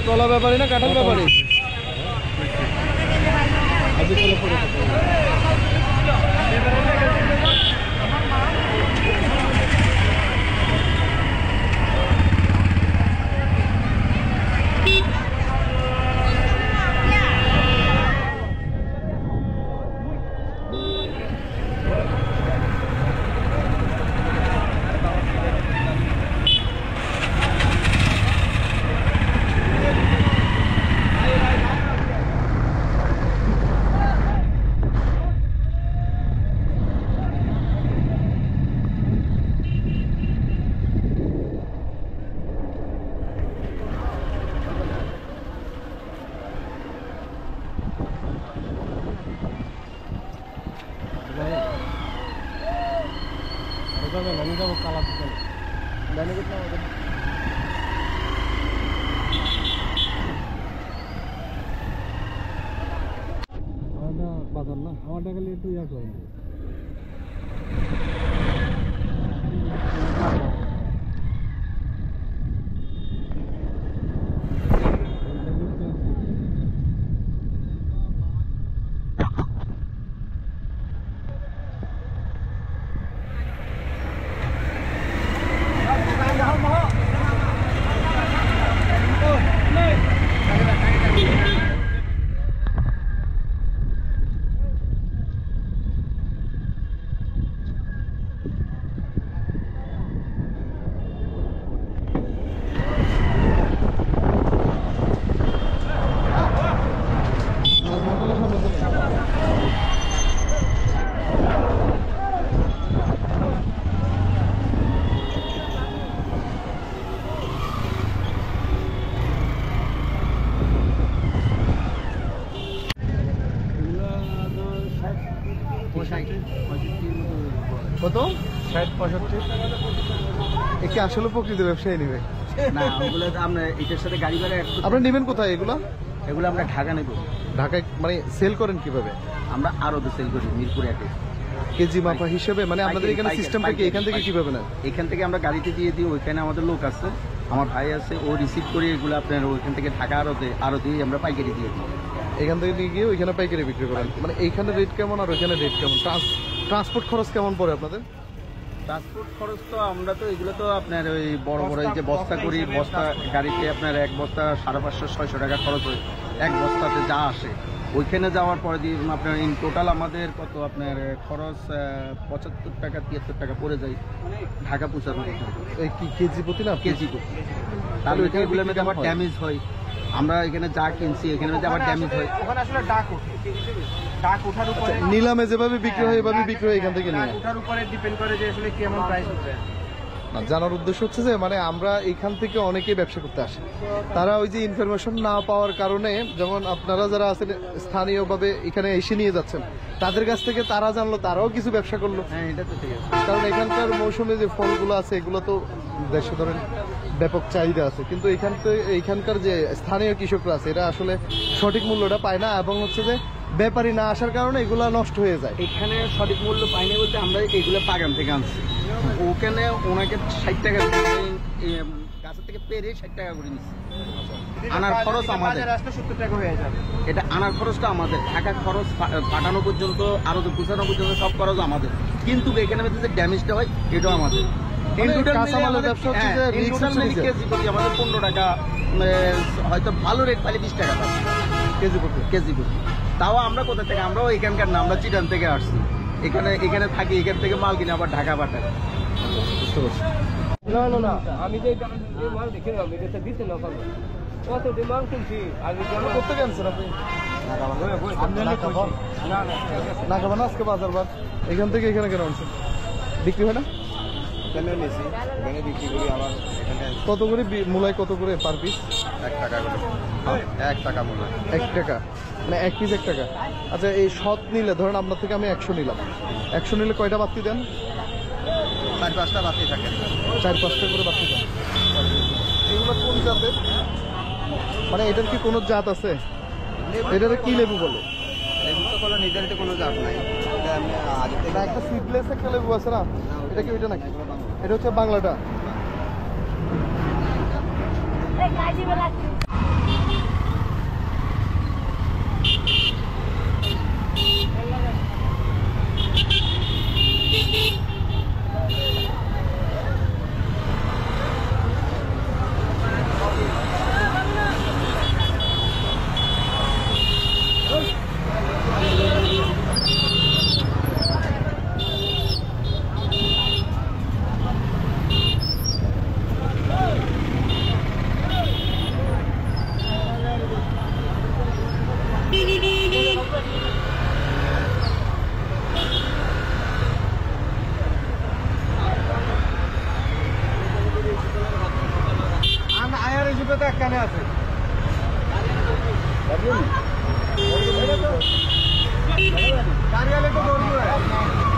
কলা ব্যাপারে না কাঁঠাল ব্যাপারে? আমি যাবো কালা দোকানে জানি কোথাও বাজার না আমারটা গেলে একটু ইয়া করেন কত 60-65 একে আসলে প্রকৃত ব্যবসায়ী নেবে না ওগুলো আমরা এটার সাথে গাড়ি ভাড়া আপনারা নেবেন কোথায় এগুলো? এগুলো আমরা ঢাকা নেব। ঢাকায় মানে সেল করেন কিভাবে? আমরা আরো সেল করি মিরপুর 1-এ কেজি মাপা হিসেবে, মানে আপনাদের এখানে সিস্টেমটা কি এখান থেকে কিভাবে নেন? এখান থেকে আমরা গাড়িতে দিয়ে দিই, ওইখানে আমাদের লোক আছে, আমার ভাই আছে, ও রিসিভ করে এগুলো আপনার ওইখান থেকে ঢাকা আরো দিয়ে আমরা পাইকারি দিয়ে দিই। এখান থেকে নিয়ে গিয়ে ওইখানে পাইকারি বিক্রি করেন, মানে এইখানে রেট কেমন আর ওইখানে রেট কেমন? ট্রান্সপোর্ট খরচ কেমন পড়ে আপনাদের? ট্রান্সপোর্ট খরচ তো আমরা তো এগুলো তো আপনার ওই বড় বড় এই যে বস্তা করি, বস্তা গাড়িতে আপনার এক বস্তা 550-600 টাকা খরচ হয় এক বস্তাতে যা আসে। ওইখানে যাওয়ার পরে দিয়ে আপনার ইন টোটাল আমাদের কত আপনার খরচ 75 টাকা 73 টাকা পড়ে যায় ঢাকা পৌঁছানোর। এই কি কেজি প্রতি না? কেজি প্রতি। তাহলে এগুলোর মধ্যে আবার ড্যামেজ হয়, আমরা এখানে যা কিনছি এখানে মধ্যে আবার ড্যামেজ হয়। ওখানে আসলে ডাক ওঠে, ডাক ওঠার উপরে নিলামে যেভাবে বিক্রি হয় এভাবে বিক্রি হয় এখান থেকে নিয়ে। ওঠার উপরে ডিপেন্ড করে যে আসলে কেমন প্রাইস হচ্ছে। জানার উদ্দেশ্য হচ্ছে যে মানে আমরা এখান থেকে অনেকেই ব্যবসা করতে আসে, তারা ওই যে ইনফরমেশন না পাওয়ার কারণে, যেমন আপনারা যারা আছেন স্থানীয়ভাবে এখানে এসে নিয়ে যাচ্ছেন, তাদের কাছ থেকে তারা জানলো, তারাও কিছু ব্যবসা করলো। হ্যাঁ এটা তো ঠিক আছে, কারণ এখানকার মৌসুমে যে ফলগুলো আছে এগুলো তো দেশে ধরেন ব্যাপক চাহিদা আছে, কিন্তু এইখানকার যে স্থানীয় কৃষকরা আছে এরা আসলে সঠিক মূল্যটা পায় না, এবং হচ্ছে যে ব্যাপারী না আসার কারণে এগুলা নষ্ট হয়ে যায়। এখানে সঠিক মূল্য পাইনি বলতে আমরা এগুলো বাগান থেকে আনছি, ওখানে ওনাকে 60 টাকা গাছের থেকে পেরে 60 টাকা করে নিচ্ছি। আনার খরচ আমাদের 70 টাকা হয়ে যাবে, এটা আনার খরচটা আমাদের, থাকার খরচ পাঠানো পর্যন্ত আরো পৌঁছানো পর্যন্ত সব খরচ আমাদের, কিন্তু এখানে যে ড্যামেজটা হয় এটাও আমাদের। আমাদের 15 টাকা, হয়তো ভালো রেট পাইলে 20 টাকা কেজি প্রতি। তাও আমরা কোথা থেকে? আমরাও এখানকার না, আমরা চিটান থেকে আসছি, এখানে থাকি, এখান থেকে মাল কিনে আবার ঢাকা পাঠাই। বুঝতে পারছি। না আমি যে মাল দেখলাম এটা দিতে না পারবো, কত ডিমান্ড শুনছি আগে করতে গেছেন আপনি? না খাবেন না আজকে বাজার বার? এখান থেকে এখানে কেন আনছেন? বিক্রি হয় না? বিক্রি করি আবার এখানে। কত করে মূলায়, কত করে পার পিস? 1 টাকা করে। 1 টাকা মূল্য। 1 টাকা মানে 1 পিস 1 টাকা। আচ্ছা এই সৎ নিলে ধরেন আপনার থেকে আমি 100 নিলাম, 100 নিলে কয়টা বাতি দেন? 4-5টা বাতি থাকে, 4-5টা করে বাতি দেন। এগুলো কোন জাতের? মানে এটার কি কোনো জাত আছে? এটার কি লেবু বলে? লেবু তো কোনো নির্ধারিত কোনো জাত নাই, এটা আমি আগে থেকে একটা সিডলেস একটা লেবু আছে না, এটা কি ওইটা নাকি? এটা হচ্ছে বাংলাটা। আয়ার হিসেবে তো একখানে আছে গাড়ি আলে তো